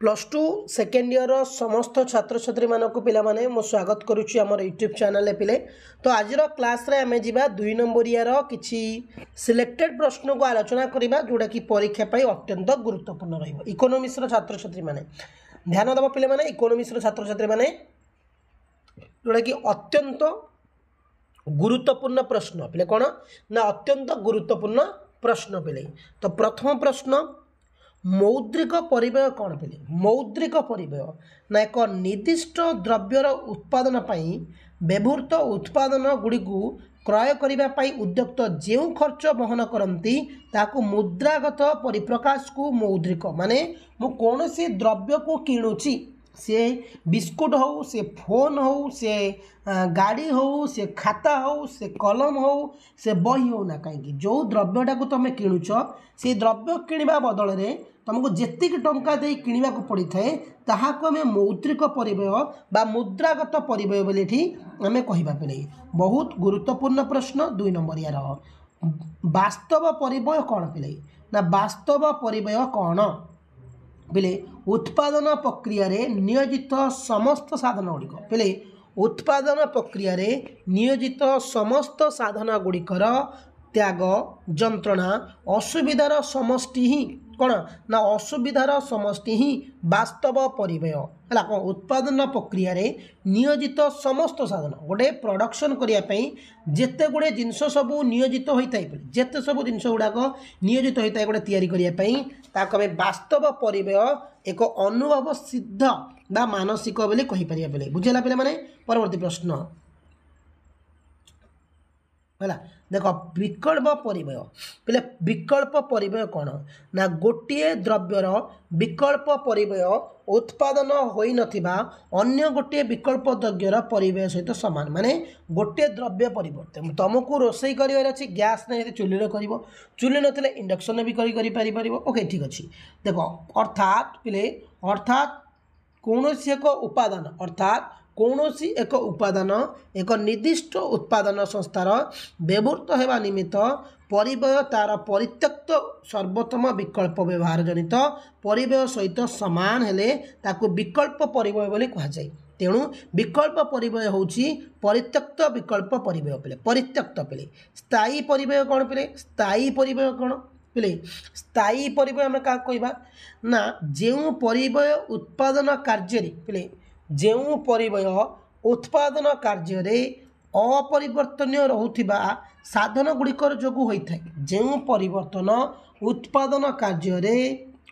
Plus two second year समस्त छात्र छात्री मानक पिला माने मो स्वागत करुच्ची आमर यूट्यूब चैनल पिले। तो आज क्लास रे आमे जिबा 2 नंबर इयर किछि सिलेक्टेड प्रश्न को आलोचना करिबा जोडा कि परीक्षा पाई अत्यंत गुरुत्वपूर्ण रहिबो। इकोनॉमिक्स रो छात्र छात्री माने ध्यान दबा पिले माने इकोनॉमिक्स रो छात्र छात्री माने जोडा कि अत्यंत गुरुत्वपूर्ण प्रश्न पिले कोन ना अत्यंत गुरुत्वपूर्ण प्रश्न पिले। तो प्रथम प्रश्न मौद्रिक परिव्यय कौन पिले मौद्रिक परिव्यय ना एक निर्दिष्ट द्रव्यर उत्पादन पाई व्यवहृत उत्पादन गुड़ी क्रय करने उद्युक्त जो खर्च बहन करती ताकू मुद्रागत परिप्रकाश को मौद्रिक माने मु कौन से द्रव्य को किणुची से बिस्कुट हो से फोन हो से गाड़ी हो से खाता हो से कलम हो से बही हो ना कहीं जो द्रव्यटा को तुम किणुच से द्रव्य किणवा बदल में तुमको जी टंका दे किणवा को पड़ी थाए ताहाको आम मौद्रिक परिव्यय बा मुद्रागत परिव्यय बोली आम कहवा पे बहुत गुरुत्वपूर्ण प्रश्न 2 नंबर यार वास्तव परिव्यय कौन पिले ना वास्तव परिव्यय कौन पिले उत्पादन प्रक्रिया रे नियोजित समस्त साधन गुड़िक पिले उत्पादन प्रक्रिया रे नियोजित समस्त साधन गुड़िकर त्याग जंत्रणा असुविधार समष्टि ही कौन ना असुविधार समष्टि ही वास्तव परिव्यय है कौन उत्पादन प्रक्रिया रे नियोजित समस्त साधन गोटे प्रोडक्शन करने जिते गुड़े जिनस सब नियोजित होता है जिते सब जिनस गुड़ाक नियोजित होता है गोटे तैयारी करने वास्तव परिव्यय एक अनुभव सिद्ध बा मानसिक बोली कहीपर पे बुझेगा पे माने परवर्ती प्रश्न है देख विकल्प परिव्यय पे विकल्प परिव्यय कौन ना गोटे द्रव्यर विकल्प परिव्यय उत्पादन होई नथिबा अन्य गोटे विकल्प द्रव्यर परिव्यय सहित सामान माने गोटे द्रव्य परिवर्तन तुमको रोषे कर गैस नहीं चुली कर चुली नथिले इंडक्शन भी करि ओके ठीक अच्छे देख अर्थात पिले अर्थात कौन सी एक उपादान अर्थात कौनसी एक उपादान एक निर्दिष्ट उत्पादन संस्थार व्यवहृत होगा निमित्त परिव्यय तार परित्यक्त सर्वोत्तम विकल्प व्यवहार जनित परिव्यय सहित सामान हेले ताकू विकल्प परिव्यय बोली कहुए। तेणु विकल्प परिव्यय होउची परित्यक्त विकल्प परिव्यय पिले परित्यक्त पिले स्थायी परिव्यय कौन पिले स्थायी परिव्यय कौन पिले स्थायी परिव्यय आम क्या कहवा ना जो परिव्यय उत्पादन कार्य पिले जो परिव्यय उत्पादन कार्य रे अपरिवर्तनीय रहुथिबा साधन गुड़िकर जोगु होइथाय जो परिवर्तन उत्पादन कार्य रे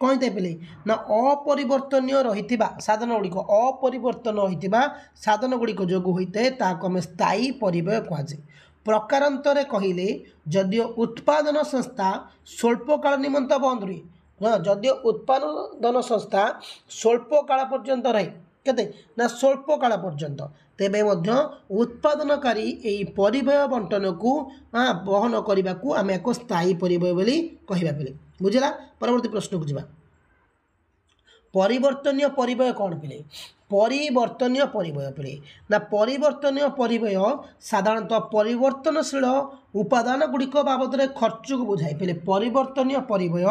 कहते पे ना अपरिवर्तनीय रही साधन गुड़िक अपरिवर्तन होइथिबा साधन गुड़िक जोगु होइथाय ताको आम स्थायी परिव्यय कहुए। प्रकारांतरे कहले जदियो उत्पादन संस्था स्वल्प काल निमंत बंद रुहे जदियो उत्पादन संस्था स्वल्प काल पर्यंत रहे केते ना स्वल्प काल पर्यंत तेबे मध्य उत्पादनकारी यही परिव्यय बंटन को बहन करने को आम एक स्थायी परिव्यय बोली कहवा पे बुझला। परवर्ती प्रश्न को जावा परिवर्तनीय परिव्यय कौन पिले परिवर्तनीय परिव्यय पिले ना परिवर्तनीय परिव्यय साधारणतः परिवर्तनशील उपादान गुड़िक बाबद में खर्च को बुझाए पे परिवर्तनीय परिव्यय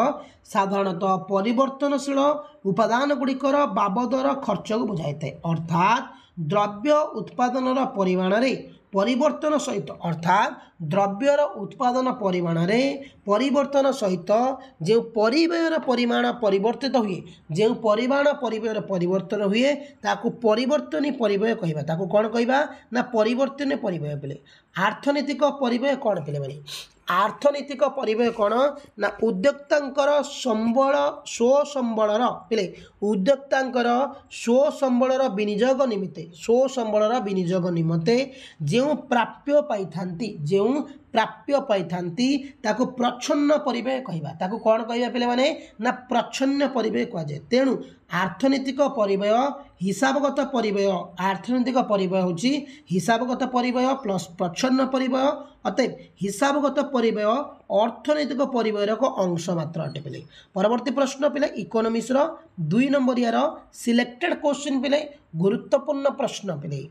साधारणतः परिवर्तनशील उपादान गुड़िकर बाबदर खर्च को बुझाई था अर्थात द्रव्य उत्पादन परिमाण रे परिवर्तन सहित अर्थात द्रव्यर उत्पादन परिमाण रे परिवर्तन सहित जो परिव्ययर परिमाण परिवर्तित हुए जो परिमाण परिव्ययर परिवर्तन हुए ताकू परिवर्तनी परिव्यय कहवा ताकू कौन कहवा ना परिवर्तनीय परिव्यय पे। आर्थनैतिक परिव्यय कौन पे माने आर्थनैतिक परिव्यय कौन ना उद्योक्तांकर संबल स्वसंबलर पे उद्योक्तांकर स्वसंबलर विनियोग निमित्ते स्वसंबलर विनियोग निमते जो प्राप्य पाई जो प्राप्य पाई ताकू प्रच्छन्न परिव्यय कहवा ताकू कौन कहवा पे माने ना प्रच्छन्न परिव्यय कहुए। तेणु आर्थनैतिक परिव्यय हिसाबगत परिव्यय आर्थनैतिक परिव्यय होची हिसाबगत परिव्यय प्लस प्रच्छन्न परिव्यय अतएव हिसाबगत परिव्यय अर्थनैतिक परिव्ययर को अंश मात्र अटे पे। परवर्ती प्रश्न पे इकोनॉमिक्स 2 नंबर यार सिलेक्टेड क्वेश्चन पे गुरुत्वपूर्ण प्रश्न पे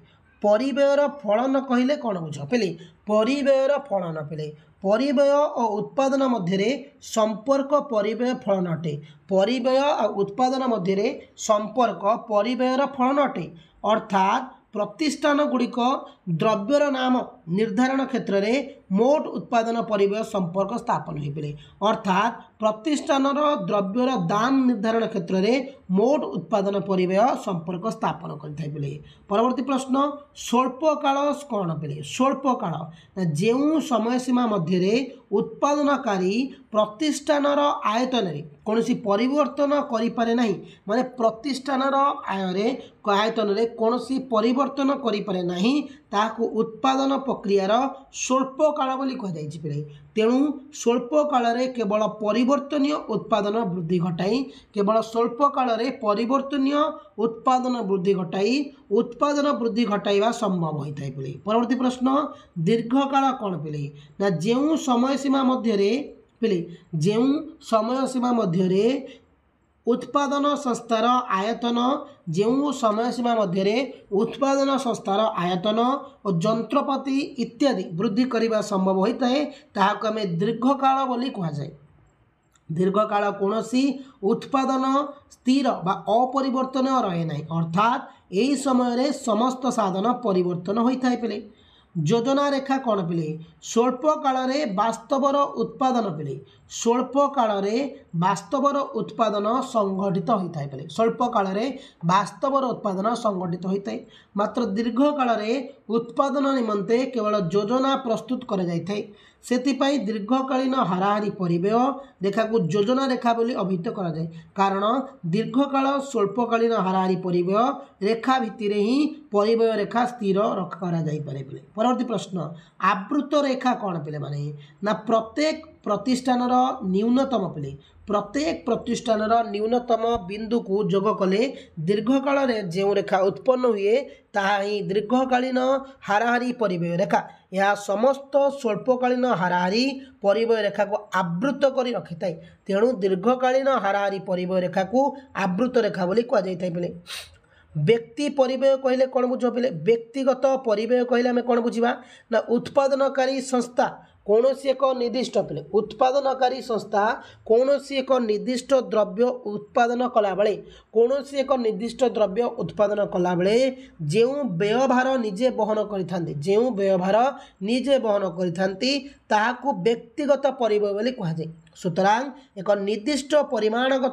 परिव्ययर फलन कहले कौन बुझ पे परिव्ययर फलन पे परिव्यय और उत्पादन मध्य संपर्क परिव्यय फलन अटे परिव्यय और उत्पादन मध्य संपर्क परिव्ययर फलन अटे अर्थात प्रतिष्ठान गुड़िक द्रव्यर नाम निर्धारण क्षेत्र में मोट उत्पादन परिव्यय संपर्क स्थापन हो पारे अर्थात प्रतिष्ठान द्रव्यर दाम निर्धारण क्षेत्र में मोट उत्पादन परिव्यय संपर्क स्थापन करें। परवर्ती प्रश्न स्वल्पकाल कौन पे स्वल्पकाल जो समय सीमा मध्य उत्पादनकारी प्रतिष्ठानर आयतन कौन परिवर्तन करें ना माने प्रतिष्ठानर आयतन कौन परिवर्तन करें ना ताकू उत्पादन प्रक्रियार स्वल्पकाल बोली कहुई पे तेणु स्वल्प काल केवल परिवर्तनीय उत्पादन वृद्धि घटाई केवल स्वल्प काल परिवर्तनीय उत्पादन वृद्धि घटाई उत्पादन वृद्धि घटाइवा संभव होता है पे। परवर्ती प्रश्न दीर्घकाल कौन पे ना जो समय सीमा मध्य पे जो समय सीमा मध्य उत्पादन संस्थार आयतन जो समय सीमा मध्य उत्पादन संस्थार आयतन और जंत्रपाति इत्यादि वृद्धि करने संभव होता है ताहाको आमे दीर्घकाल बोली कहुए। दीर्घकाल कौन उत्पादन स्थिर बा अपरिवर्तन रहे ना अर्थात यही समय समस्त साधन परिवर्तन होता है पे। योजना रेखा कौन पे स्वल्प काल वास्तवर उत्पादन पे स्वल्प काल वास्तवर उत्पादन संगठित होता है पे स्वल्प काल वास्तवर उत्पादन संगठित होता है मात्र दीर्घ काल उत्पादन निमंते केवल योजना प्रस्तुत कर जाए सेतिपाई दीर्घकालीन हाराहारी परिव्यय रेखा को योजना रेखा बोली अभिहित करा जाए कारण दीर्घकाल स्वल्पकालीन हाराहारी परिव्यय रेखा भित्तिर ही परिव्यय रेखा स्थिर करा जाई पारे। परवर्ती प्रश्न आवृत रेखा कौन पे माने ना प्रत्येक प्रतिष्ठानर न्यूनतम पे प्रत्येक प्रतिष्ठानर न्यूनतम बिंदु को जोग कले दीर्घकाल जो रेखा उत्पन्न हुए ताहा ही दीर्घकालीन हाराहारी परिव्यय रेखा यह समस्त स्वल्पकालीन हाराहारी परिव्यय रेखा को आवृत कर रखि थाए तेणु दीर्घकालीन हाराहारी परिव्यय रेखा को आवृत रेखा बोली कहुई पे। व्यक्ति परिव्यय कहले कौन बुझ पे व्यक्तिगत परिव्यय कहले आम कौन बुझा ना उत्पादनकारी संस्था कौन एक निर्दिष्ट पे उत्पादनकारी संस्था कौन एक निर्दिष्ट द्रव्य उत्पादन कला बेले कौन एक निर्दिष्ट द्रव्य उत्पादन कला बेले जो व्ययभार निजे बहन करिथांती जो व्ययभार निजे बहन करिथांती ताहाकू व्यक्तिगत परिव्यय बोली कहुए। सुतरां एक निर्दिष्ट परिमाणर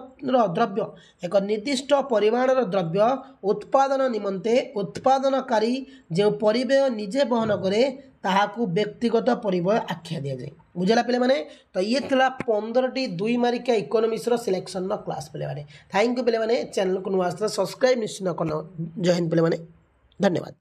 द्रव्य एक निर्दिष्ट परिमाणर द्रव्य उत्पादन निमंते उत्पादनकारी जो परिव्यय निजे बहन करे ताहाकू व्यक्तिगत परिव्यय आख्या दि जाए। बुझला पे मैंने तो ये था 15टी 2 मार्किया इकोनॉमिक्स सिलेक्शन क्लास पे मैंने थैंक यू पे मैंने चैनल को नुआ सब्सक्राइब निश्चित करना। जय हिंद पे मैंने धन्यवाद।